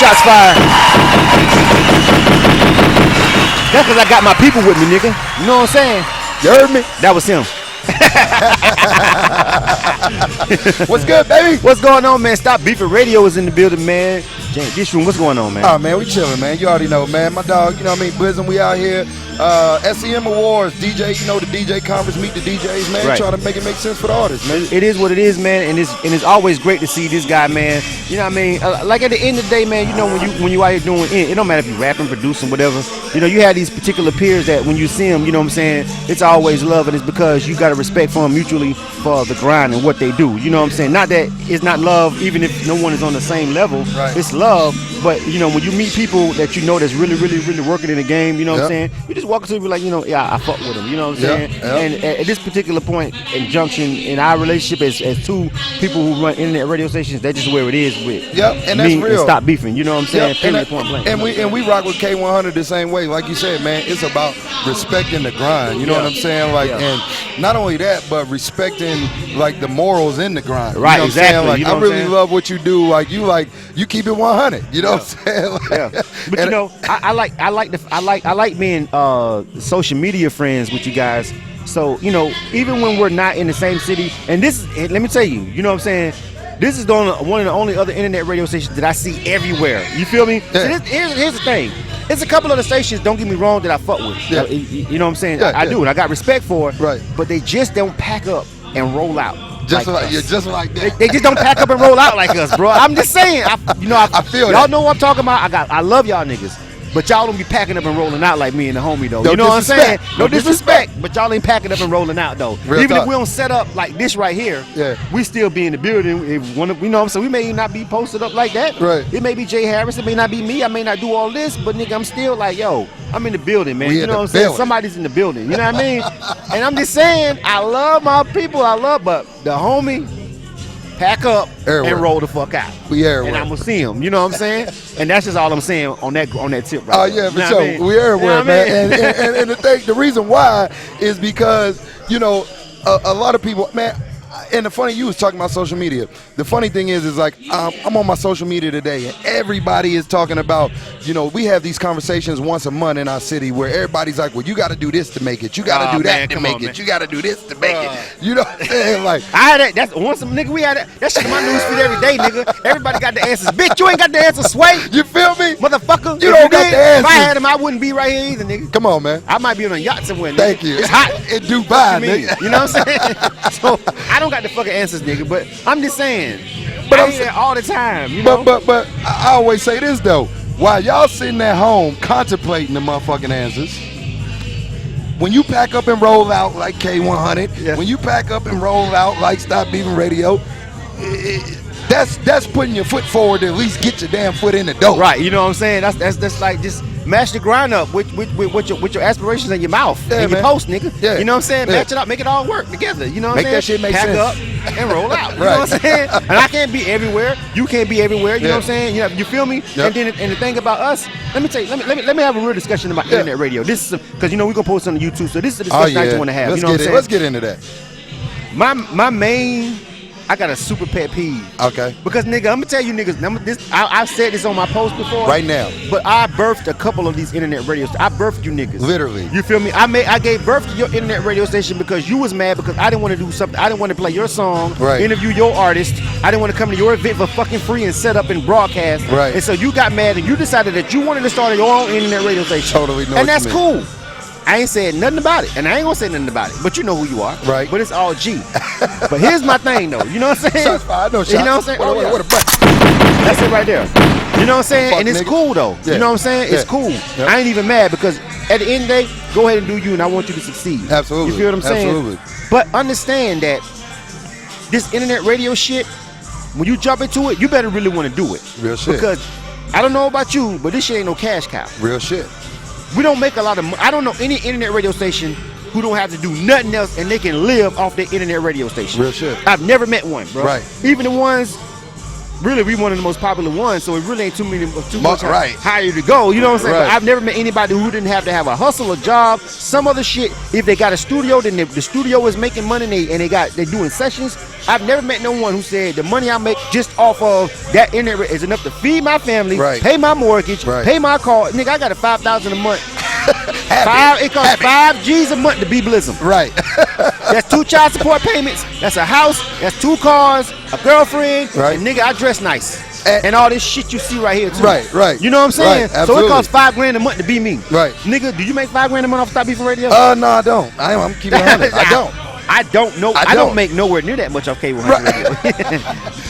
Shots fired. That's because I got my people with me, nigga. You know what I'm saying? You heard me? That was him. What's good, baby? What's going on, man? Stop Beefin Radio is in the building, man. This room, what's going on, man? Oh, man, we chilling, man. You already know, man. My dog, you know what I mean? Blizzing, we out here. SCM Awards, DJ, you know, the DJ Conference, Meet The DJs, man. Right. Trying to make it make sense for the artists, man. It is what it is, man, and it's always great to see this guy, man. You know what I mean? Like at the end of the day, man, you know, when you out here doing it don't matter if you rapping, producing, whatever. You know, you have these particular peers that when you see them, you know what I'm saying, it's always love, and it's because you got a respect for them mutually for the grind and what they do. You know what I'm saying? Not that it's not love, even if no one is on the same level. Right. It's love, but you know, when you meet people that you know that's really, really, really working in the game, you know what I'm saying? You just walk up to people like, you know, yeah, I fuck with them. You know what I'm saying? And at this particular point in junction in our relationship as two people who run internet radio stations, that's just where it is with and me that's real. and Stop Beefin. You know what I'm saying? And, point blank. and we rock with K100 the same way. Like you said, man, it's about respecting the grind. You know what I'm saying? Like, and not only that, but respecting like the morals in the grind. Right, you know exactly. Like, you know I really love what you do. Like you keep it 100. You know what I'm saying? Like, but you know, I like being social media friends with you guys. So, you know, even when we're not in the same city, and let me tell you, you know what I'm saying? This is one of the only other internet radio stations that I see everywhere. You feel me? Yeah. So here's the thing. It's a couple of the stations, don't get me wrong, that I fuck with. Yeah. You know what I'm saying? Yeah, I do, and I got respect for it. Right. But they just don't pack up and roll out. Just like that. They just don't pack up and roll out like us, bro. I'm just saying. I feel y'all that. know what I'm talking about. I love y'all niggas. But y'all don't be packing up and rolling out like me and the homie, though. No you know what I'm saying? disrespect. No disrespect. But y'all ain't packing up and rolling out, though. Real Even talk. if we don't set up like this right here, we still be in the building. If one of, you know what I'm saying? We may not be posted up like that. Right. It may be Jay Harris. It may not be me. I may not do all this. But, nigga, I'm still like, yo, I'm in the building, man. You know what I'm saying? Somebody's in the building. You know what I mean? And I'm just saying, I love my people. But the homie, pack up and roll the fuck out. We everywhere. And I'm gonna see him. You know what I'm saying? And that's just all I'm saying on that tip right Oh yeah, for sure. I mean? We everywhere, You know man. And the reason why is because, you know, a lot of people, man. And the funny, you was talking about social media. The funny thing is like I'm on my social media today, and everybody is talking about, you know, we have these conversations once a month in our city where everybody's like, well, you got to do this to make it. You got to do that to make it. You got to do this to make it. You know what I'm saying? Like, I had that. That's once some nigga. We had that. That shit in my newsfeed every day, nigga. Everybody got the answers. Bitch, you ain't got the answers, Sway. You feel me? Motherfucker. You don't got the answers. If I had them, I wouldn't be right here either, nigga. Come on, man. I might be on a yacht somewhere, nigga. Thank you. It's hot. In Dubai, nigga. You know what I'm saying? So I don't got the fucking answers, nigga. But I'm just saying. But I hear that all the time. You know? But I always say this though. While y'all sitting at home contemplating the motherfucking answers, when you pack up and roll out like K100, when you pack up and roll out like Stop Beefin Radio, that's putting your foot forward to at least get your damn foot in the door. Right. You know what I'm saying? That's like just mash the grind up with your aspirations in your mouth and your post, nigga. Yeah. You know what I'm saying? Match it up, make it all work together. You know what I'm saying? Make that shit make sense. Pack up and roll out. You know what I'm saying? And I can't be everywhere. You can't be everywhere. You know what I'm saying? You feel me? Yep. And the thing about us, let me tell you, let me have a real discussion about internet radio. This is because you know we're gonna post on the YouTube, so this is a discussion I just want to have. You know what I'm saying? Let's get into that. My main, I got a super pet peeve. Okay. Because nigga, I'm gonna tell you niggas, I've said this on my post before. Right now. But I birthed a couple of these internet radio stations. I birthed you niggas. Literally. You feel me? I gave birth to your internet radio station because you was mad because I didn't want to do something. I didn't want to play your song, interview your artist. I didn't want to come to your event for fucking free and set up and broadcast. Right. And so you got mad and you decided that you wanted to start your own internet radio station. Totally know. And that's cool. I ain't said nothing about it, and I ain't gonna say nothing about it. But you know who you are, right? But it's all G. But here's my thing, though. You know what I'm saying? Shots fired. No shots. You know what I'm saying? What a butt. That's it right there. You know what I'm saying? Fuck, and it's nigga. Cool though. Yeah. You know what I'm saying? Yeah. It's cool. Yep. I ain't even mad because at the end of the day, go ahead and do you, and I want you to succeed. Absolutely. You feel what I'm saying? Absolutely. But understand that this internet radio shit, when you jump into it, you better really want to do it. Real shit. Because I don't know about you, but this shit ain't no cash cow. Real shit. We don't make a lot of money. I don't know any internet radio station who don't have to do nothing else and they can live off their internet radio station. Real shit. I've never met one, bro. Right. Even the ones, really, we one of the most popular ones, so it really ain't too much higher to go. You know what I'm saying? Right. But I've never met anybody who didn't have to have a hustle, a job, some other shit. If they got a studio, then the studio is making money and they doing sessions. I've never met no one who said the money I make just off of that internet is enough to feed my family, pay my mortgage, pay my car. Nigga, I got a $5,000 a month. It costs $5 G's a month to be Blizzum. Right. That's 2 child support payments. That's a house. That's 2 cars, a girlfriend, and nigga, I dress nice. And all this shit you see right here too. Right. You know what I'm saying? Right, so it costs $5,000 a month to be me. Right. Nigga, do you make $5,000 a month off Stop Beefin Radio? No, I don't. I'm keeping it 100. I don't. I don't know. I don't make nowhere near that much off K100 Radio.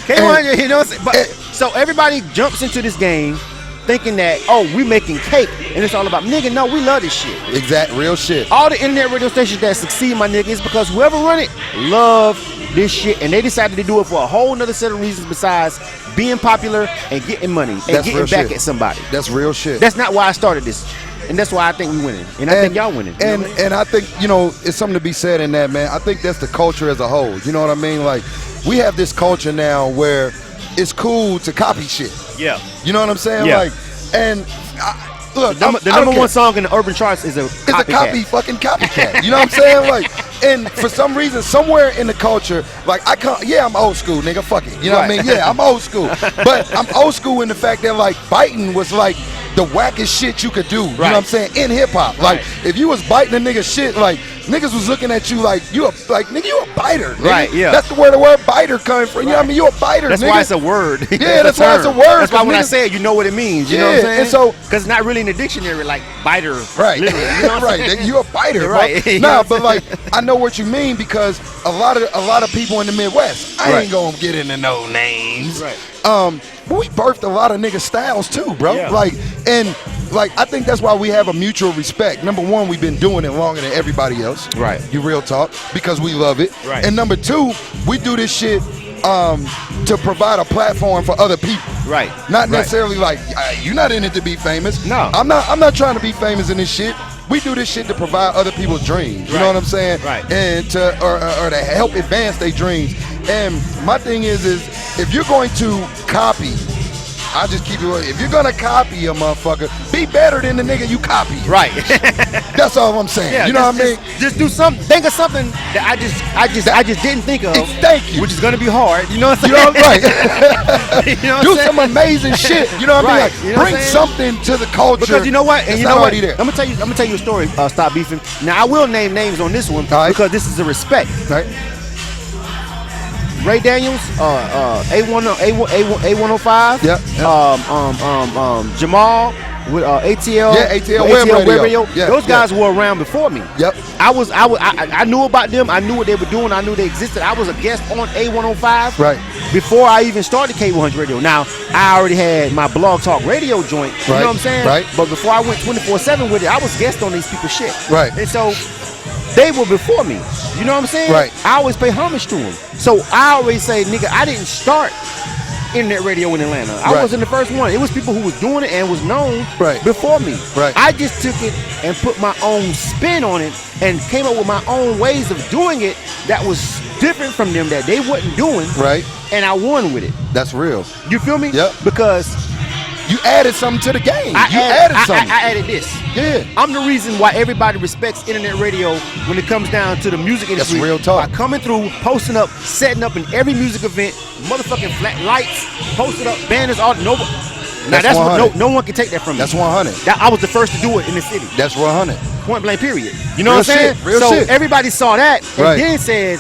K100, you know what I'm saying? But so everybody jumps into this game thinking that, oh, we making cake and it's all about nigga. No, we love this shit. Exact real shit. All the internet radio stations that succeed, my nigga, is because whoever run it love this shit, and they decided to do it for a whole nother set of reasons besides being popular and getting money and getting back at somebody. That's real shit. That's not why I started this, and that's why I think we winning, and I think y'all winning. And I think, you know, it's something to be said in that, man. I think that's the culture as a whole. You know what I mean? Like, we have this culture now where it's cool to copy shit. Yeah. You know what I'm saying? Yeah. Like, and look, the number one song in the urban charts is a fucking copycat. You know what I'm saying? Like, and for some reason, somewhere in the culture, like I'm old school, nigga. Fuck it. You know what I mean? Yeah, I'm old school. But I'm old school in the fact that like biting was like the wackest shit you could do. You know what I'm saying? In hip hop. Like if you was biting a nigga shit, like niggas was looking at you like nigga, you a biter. Nigga. Right, yeah. That's where the word biter coming from. You know what I mean? You a biter, That's nigga. why it's a word. Yeah, that's why it's a word. That's why when I say it, you know what it means. You know what I'm saying? And so, because it's not really in the dictionary like biter. Right. Literally, you know what Nigga, you a biter, right. Bro. Nah, but like I know what you mean because a lot of people in the Midwest, I ain't gonna get into no names. Right. But we birthed a lot of nigga styles too, bro. Yeah. Like I think that's why we have a mutual respect. Number one, we've been doing it longer than everybody else. Right. You real talk because we love it. Right. And number two, we do this shit to provide a platform for other people. Right. Not necessarily like you're not in it to be famous. No. I'm not trying to be famous in this shit. We do this shit to provide other people's dreams. You know what I'm saying? Right. And to to help advance their dreams. And my thing is if you're going to copy, I just keep it. If you're gonna copy a motherfucker, be better than the nigga you copy. Right. That's all I'm saying. Yeah, you know what I mean? Just do something. Think of something that I just didn't think of. Thank you. Which is gonna be hard. You know what I'm saying? You know, right. You know what Do I'm saying? some amazing shit. You know what I mean? Like, You know what bring I'm saying? something to the culture. Because you know what? And that's you not know what? already there. I'm gonna tell you a story. Stop beefing. Now I will name names on this one because this is a respect. Right. Ray Daniels, A105. Yep. Jamal with ATL. Yeah, ATL Web Radio. Yeah, Those guys were around before me. Yep. I knew about them. I knew what they were doing. I knew they existed. I was a guest on A105. Right. Before I even started K100 Radio. Now I already had my blog talk radio joint. You know what I'm saying? Right. But before I went 24/7 with it, I was guest on these people's shit. Right. And so they were before me. You know what I'm saying? Right. I always pay homage to them. So I always say, nigga, I didn't start internet radio in Atlanta. I wasn't the first one. It was people who was doing it and was known before me. Right. I just took it and put my own spin on it and came up with my own ways of doing it that was different from them that they wasn't doing. Right. And I won with it. That's real. You feel me? Yep. Because you added something to the game. I something. I added this. Yeah. I'm the reason why everybody respects internet radio when it comes down to the music industry. That's real talk. By coming through, posting up, setting up in every music event, motherfucking flat lights, posted up, banners, all no. Now that's what no one can take that from me. That's 100. I was the first to do it in the city. That's 100. Point blank, period. You know Real what I'm saying? shit, real so shit. everybody saw that and then said,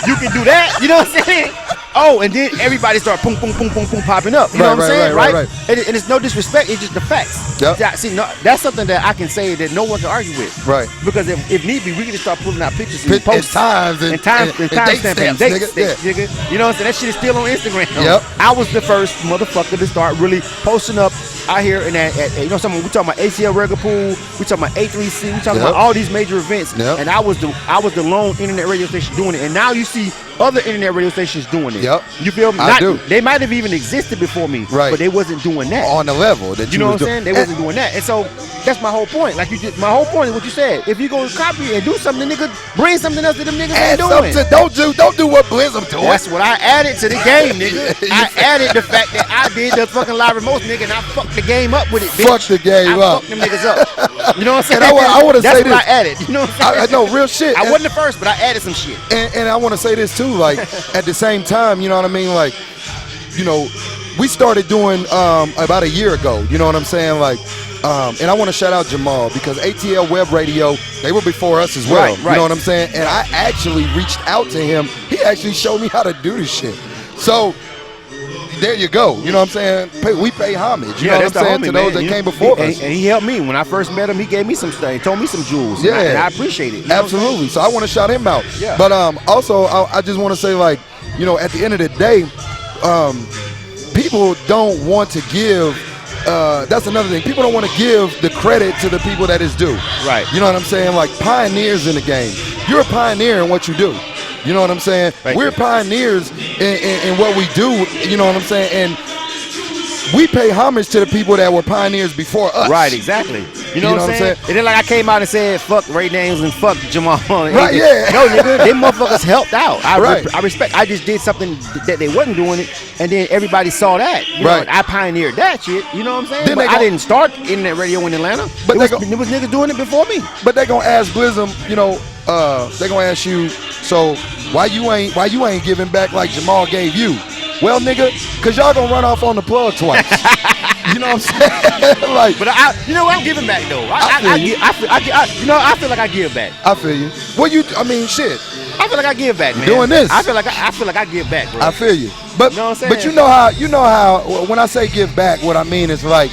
you can do that? You know what I'm saying? Oh, and then everybody started boom, boom, boom, boom, boom popping up. You know what I'm saying? Right. And it's no disrespect. It's just the facts. Yep. See, that's something that I can say that no one can argue with. Right. Because if need be, we can just start pulling out pictures and posts. And time date stamps, nigga. You know what I'm saying? That shit is still on Instagram. Yep. I was the first motherfucker to start really posting up out here and we talking about ACL Regular Pool, we talking about A3C, we talking about all these major events. Yep. And I was the lone internet radio station doing it. And now you see other internet radio stations doing it. Yep. You feel me? I do. They might have even existed before me, but they wasn't doing that on the level that you know what I'm saying. They wasn't doing that, and so that's my whole point. Like my whole point is what you said. If you go copy and do something, nigga, bring something else that them niggas ain't doing. Don't do what Blizzum doing. That's what I added to the game, nigga. I added the fact that I did the fucking live remote, nigga, and I fucked the game up with it, bitch. Fuck the game I up. fucked them niggas up. You know what I'm saying? And I want to say That's this. what I added. You know what I'm saying? know, real shit. I wasn't the first, but I added some shit. And I want to say this too, like at the same time, you know what I mean? Like, you know, we started doing about a year ago, you know what I'm saying? Like, and I want to shout out Jamal because ATL Web Radio, they were before us as well. Right. You know what I'm saying? And I actually reached out to him. He actually showed me how to do this shit. So there you go. You know what I'm saying? We pay homage. You know what I'm saying? To those that came before us. And he helped me. When I first met him, he gave me some stuff. He told me some jewels. Yeah. And I appreciate it. Absolutely. So I want to shout him out. Yeah. But also, I just want to say, like, you know, at the end of the day, people don't want to give. That's another thing. People don't want to give the credit to the people that is due. Right. You know what I'm saying? Like pioneers in the game. You're a pioneer in what you do. You know what I'm saying? We're pioneers in what we do. You know what I'm saying? And we pay homage to the people that were pioneers before us. Right, exactly. You know what I'm saying? And then like I came out and said, fuck Ray Daniels and fuck Jamal. Right, yeah. No, nigga, them motherfuckers helped out. I respect. I just did something that they wasn't doing it, and then everybody saw that. You know, I pioneered that shit. You know what I'm saying? But I didn't start internet radio in Atlanta. But there was niggas doing it before me. But they gonna ask Blizzum, you know, they gonna ask you, so why you ain't giving back like Jamal gave you? Well, nigga, cause y'all gonna run off on the plug twice. You know what I'm saying? Like, but you know what? I'm giving back though. I feel like I give back. I feel you. Well, I mean, shit. I feel like I give back, man. Doing this. I feel like I give back, bro. I feel you. But you know what I'm saying? But you know how when I say give back, what I mean is like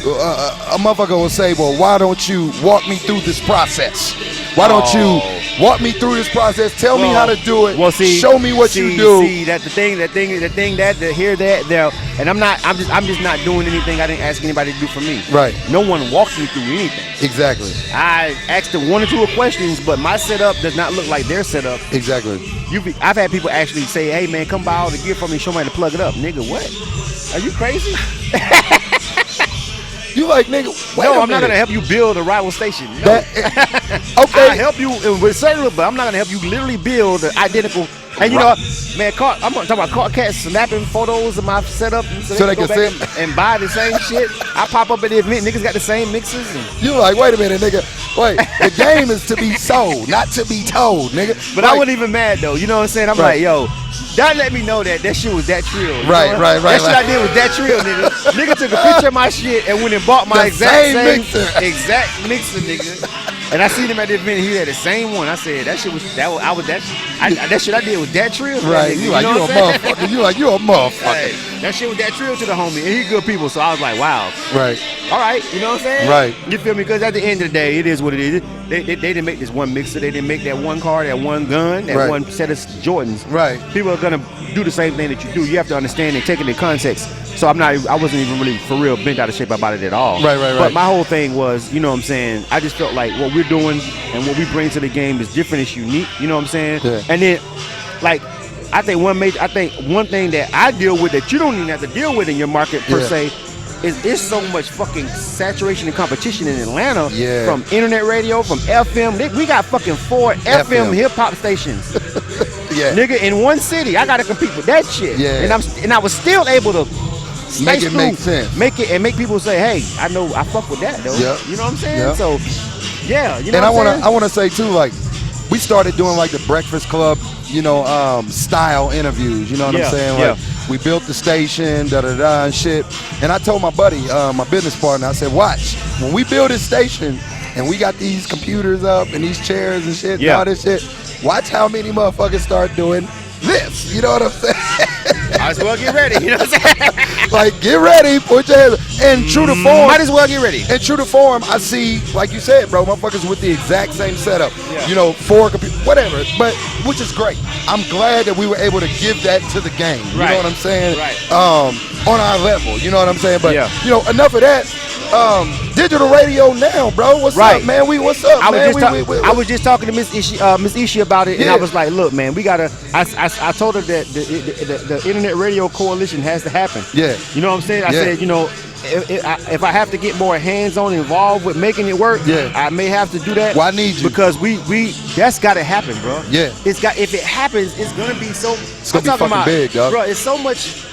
a motherfucker will say, well, why don't you walk me through this process? Why don't you walk me through this process? Tell me how to do it. Well, show me what you do. See that the thing that hear that there, and I'm just not doing anything I didn't ask anybody to do for me. Right. No one walks me through anything. Exactly. I asked them one or two questions, but my setup does not look like their setup. Exactly. I've had people actually say, "Hey man, come by all the gear for me, show me how to plug it up." Nigga, what? Are you crazy? You like, nigga, no, I'm not going to help you build a rival station. No. Okay. I'll help you with certain, but I'm not going to help you literally build an identical. And you know, man, I'm talking about car cats snapping photos of my setup so they can go back and buy the same shit. I pop up at the event, niggas got the same mixes. You like, wait a minute, nigga. Wait, the game is to be sold, not to be told, nigga. But I wasn't even mad though. You know what I'm saying? I'm like, yo, that let me know that shit was that trill. Right. That shit I did was that trill, nigga. Nigga took a picture of my shit and went and bought my exact mixer, nigga. And I seen him at the event. He had the same one. I said that shit was that shit I did was that trill. Right. You like, you a motherfucker. You a motherfucker. Hey, that shit was that trill to the homie. And he good people. So I was like, wow. Right. All right. You know what I'm saying? Right. You feel me? Because at the end of the day, it is what it is. They didn't make this one mixer. They didn't make that one car, that one gun, that one set of Jordans. Right. People are gonna do the same thing that you do. You have to understand and take it in context. So I wasn't even really for real bent out of shape about it at all. Right. But my whole thing was, you know what I'm saying, I just felt like what we're doing and what we bring to the game is different, it's unique, you know what I'm saying? Yeah. And then like I think one thing that I deal with that you don't even have to deal with in your market per se is there's so much fucking saturation and competition in Atlanta from internet radio, from FM. We got fucking 4 FM hip hop stations. Nigga, in one city, I gotta compete with that shit. Yeah. And I was still able to make it make sense. Make people say, hey, I know I fuck with that though. Yep. You know what I'm saying? Yep. So yeah, you know and what I'm saying? I wanna say too, like, we started doing like the Breakfast Club, you know, style interviews, you know what I'm saying? Like we built the station, and shit. And I told my buddy, my business partner, I said, watch, when we build this station and we got these computers up and these chairs and shit and all this shit, watch how many motherfuckers start doing this. You know what I'm saying? Might as well get ready, you know what I'm saying? Like, get ready, put your hands. And true to form. Might as well get ready. And true to form, I see, like you said, bro, motherfuckers with the exact same setup. You know, 4 computers, whatever. But, which is great. I'm glad that we were able to give that to the game. You know what I'm saying? Right. On our level, you know what I'm saying? But, you know, enough of that. Digital radio now, bro. What's up, man? What's up, I was just talking to Miss Ishi about it, and I was like, look, man, we gotta. I told her that the Internet Radio Coalition has to happen. Yeah. You know what I'm saying? I said, you know, if I have to get more hands-on involved with making it work, I may have to do that. Well, I need you because we that's got to happen, bro. Yeah. If it happens, it's gonna be so. It's gonna be fucking big, dog. Bro, it's so much.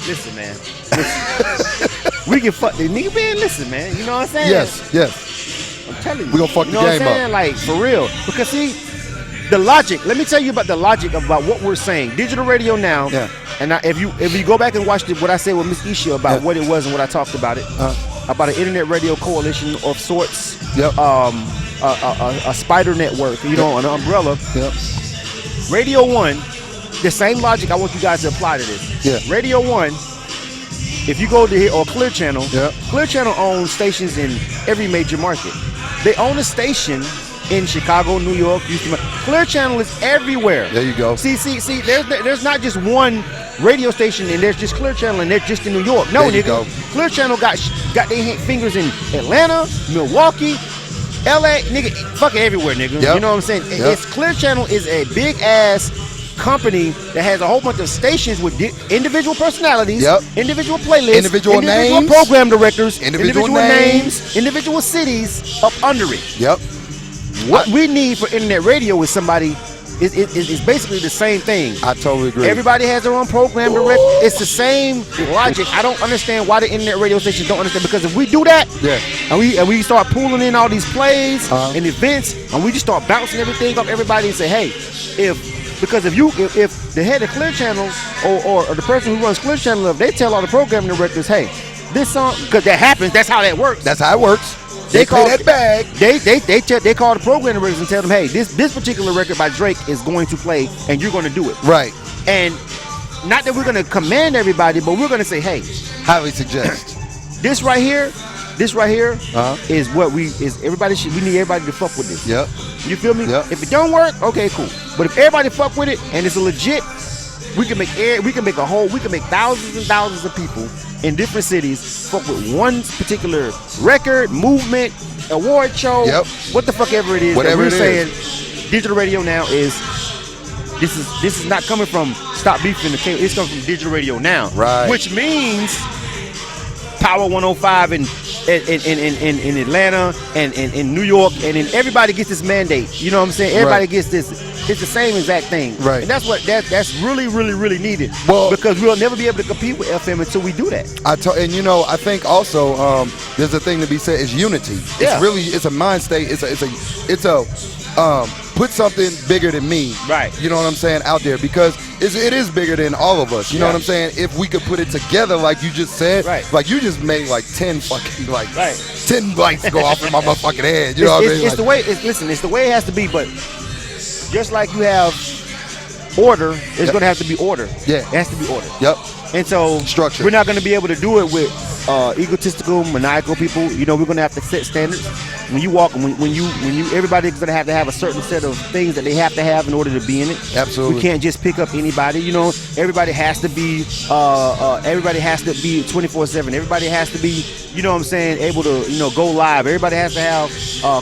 Listen, man. We can fuck the nigga, man. Listen, man. You know what I'm saying? Yes. I'm telling you. We gonna fuck you the know game what I'm saying? up. Like, for real. Because, see, the logic. Let me tell you about the logic about what we're saying. Digital radio now. Yeah. And if you go back and watch what I said with Miss Isha about what it was and what I talked about it, about an internet radio coalition of sorts. Yep. A spider network. You know, an umbrella. Yep. Radio 1. The same logic I want you guys to apply to this. Yeah. Radio 1. If you go to here, or Clear Channel, yeah. Clear Channel owns stations in every major market. They own a station in Chicago, New York, Houston. Clear Channel is everywhere. There you go. See, there's not just one radio station and there's just Clear Channel and they're just in New York. No, there nigga. Clear Channel got their fingers in Atlanta, Milwaukee, LA, nigga, fucking everywhere, nigga. Yep. You know what I'm saying? Yep. It's Clear Channel is a big ass company that has a whole bunch of stations with individual personalities, individual playlists, individual names, program directors, individual names, individual cities up under it. Yep. What we need for internet radio is somebody. It's basically the same thing. I totally agree. Everybody has their own program director. It's the same logic. I don't understand why the internet radio stations don't understand, because if we do that, and we start pooling in all these plays and events, and we just start bouncing everything off everybody and say, hey, if the head of Clear Channel or the person who runs Clear Channel, if they tell all the program directors, hey, this song, because that happens, that's how that works. That's how it works. They call that bag. They call the program directors and tell them, hey, this particular record by Drake is going to play, and you're going to do it. Right. And not that we're going to command everybody, but we're going to say, hey, highly suggest. This right here is what we need everybody to fuck with this. Yep. You feel me? Yep. If it don't work, okay, cool. But if everybody fuck with it and it's a legit, we can make thousands and thousands of people in different cities fuck with one particular record, movement, award show, what the fuck ever it is. Whatever that we're it saying, digital radio now is this is not coming from Stop Beefing the Cable. It's coming from digital radio now, right? Which means Power 105 in Atlanta and in New York, and then everybody gets this mandate. You know what I'm saying? Everybody gets this. It's the same exact thing, right? And that's really, really, really needed. Well, because we'll never be able to compete with FM until we do that. I think also there's a thing to be said is unity. Yeah. It's a mind state. It's a put something bigger than me, right? You know what I'm saying, out there, because it is bigger than all of us. You know what I'm saying? If we could put it together, like you just said, like you just made like 10 fucking 10 lights go off in my motherfucking head. You know what I mean? It's the way. It's the way it has to be. But just like you have order, it's going to have to be order. Yeah, it has to be order. Yep. And so structure. We're not going to be able to do it with egotistical, maniacal people. You know, we're going to have to set standards. When you walk, when you, everybody's going to have a certain set of things that they have to have in order to be in it. Absolutely. We can't just pick up anybody. You know, everybody has to be 24/7. Everybody has to be, you know what I'm saying, able to, go live. Everybody has to have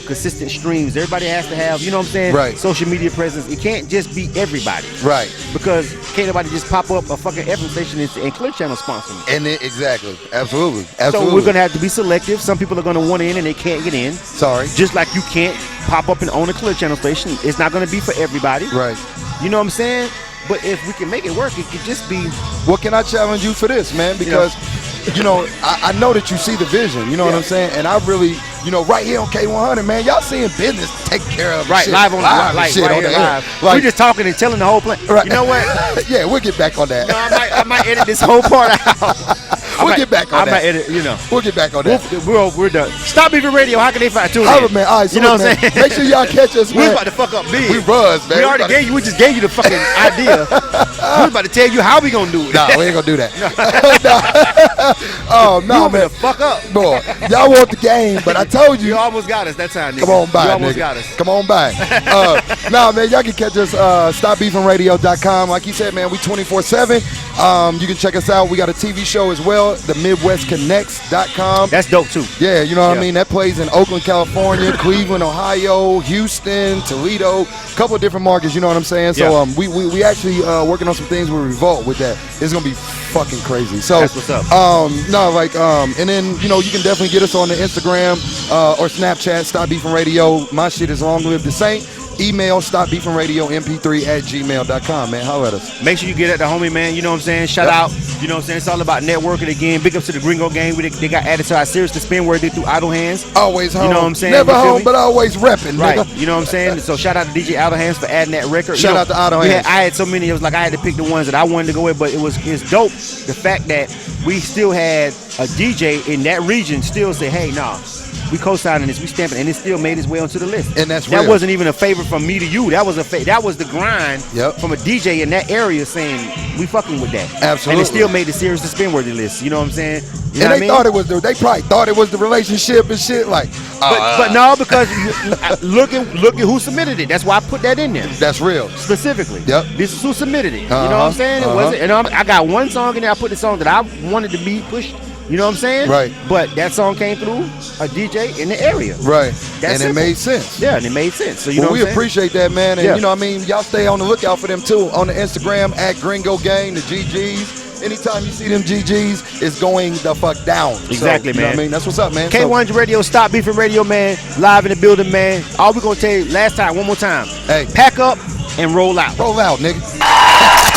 consistent streams. Everybody has to have, you know what I'm saying, right, social media presence. It can't just be everybody. Right. Because can't nobody just pop up a fucking FM station and Clear Channel sponsor me. And exactly. Absolutely. So we're going to have to be selective. Some people are going to want in and they can't get in. Sorry. Just like you can't pop up and own a Clear Channel station. It's not going to be for everybody. Right. You know what I'm saying? But if we can make it work, it could just be. Well, can I challenge you for this, man? Because, I know that you see the vision. You know what I'm saying? And I really, right here on K100, man, y'all seeing business take care of right, shit. Live on live shit on the air. Like, we just talking and telling the whole plan. Right. You know what? Yeah, we'll get back on that. No, I might edit this whole part out. We'll get back on that. I might edit, We'll get back on that. We're done. Stop Beefin Radio. How can they find tune in? Man, all right, so you know what I'm saying? Make sure y'all catch us, man. We about to fuck up big. We buzz, man. We just gave you the fucking idea. We about to tell you how we gonna do it. Nah, we ain't gonna do that. No, man. Fuck up. Boy, y'all want the game, but I told you. You almost got us that time, nigga. Come on by, you almost nigga. got us. Come on by. Man, y'all can catch us stopbeefinradio.com. Like he said, man, we 24/7. You can check us out. We got a TV show as well, the MidwestConnects.com. That's dope too. Yeah, you know what I mean? That plays in Oakland, California, Cleveland, Ohio, Houston, Toledo, a couple of different markets, you know what I'm saying? So we actually working on some things with Revolt with that. It's gonna be fucking crazy. So that's what's up. And then you can definitely get us on the Instagram or Snapchat, Stop Beefin Radio. My shit is Long Live the Saint. email stopbeefinradiomp3@gmail.com, man. Holler at us. Make sure you get at the homie, man. You know what I'm saying? Shout out. You know what I'm saying? It's all about networking again. Big ups to the Gringo gang. They got added to our series to spin worthy through Idle Hands. Always home. You know what I'm saying? Never You feel home, me? but always repping, Right. nigga. You know what I'm saying? So shout out to DJ Idle Hands for adding that record. Shout out to Idle Hands. I had so many. It was like I had to pick the ones that I wanted to go with, but it's dope. The fact that we still had a DJ in that region still say, hey, nah, we co-signing this, we stamping it, and it still made its way onto the list. And that's that real. wasn't even a favor from me to you. That was that was the grind from a DJ in that area saying we fucking with that. Absolutely. And it still made the series to spin worthy list. You know what I'm saying? You know And what I they mean? thought it was they probably thought it was the relationship and shit. Like, but no, because look at who submitted it. That's why I put that in there. That's real. Specifically. Yep. This is who submitted it. You know what I'm saying? It wasn't, and I got one song in there. I put the song that I wanted to be pushed. You know what I'm saying? Right. But that song came through a DJ in the area. Right. That's and simple. it made sense. Yeah, and it made sense. So you know Well, what we I'm saying? appreciate that, man. And Yeah. you know what I mean? Y'all stay on the lookout for them too on the Instagram at Gringo Gang, the GGs. Anytime you see them GGs, it's going the fuck down. Exactly, so, you know man. what I mean? That's what's up, man. K100 Radio, Stop Beefin Radio, man. Live in the building, man. All we gonna tell you last time, one more time. Hey. Pack up and roll out. Roll out, nigga.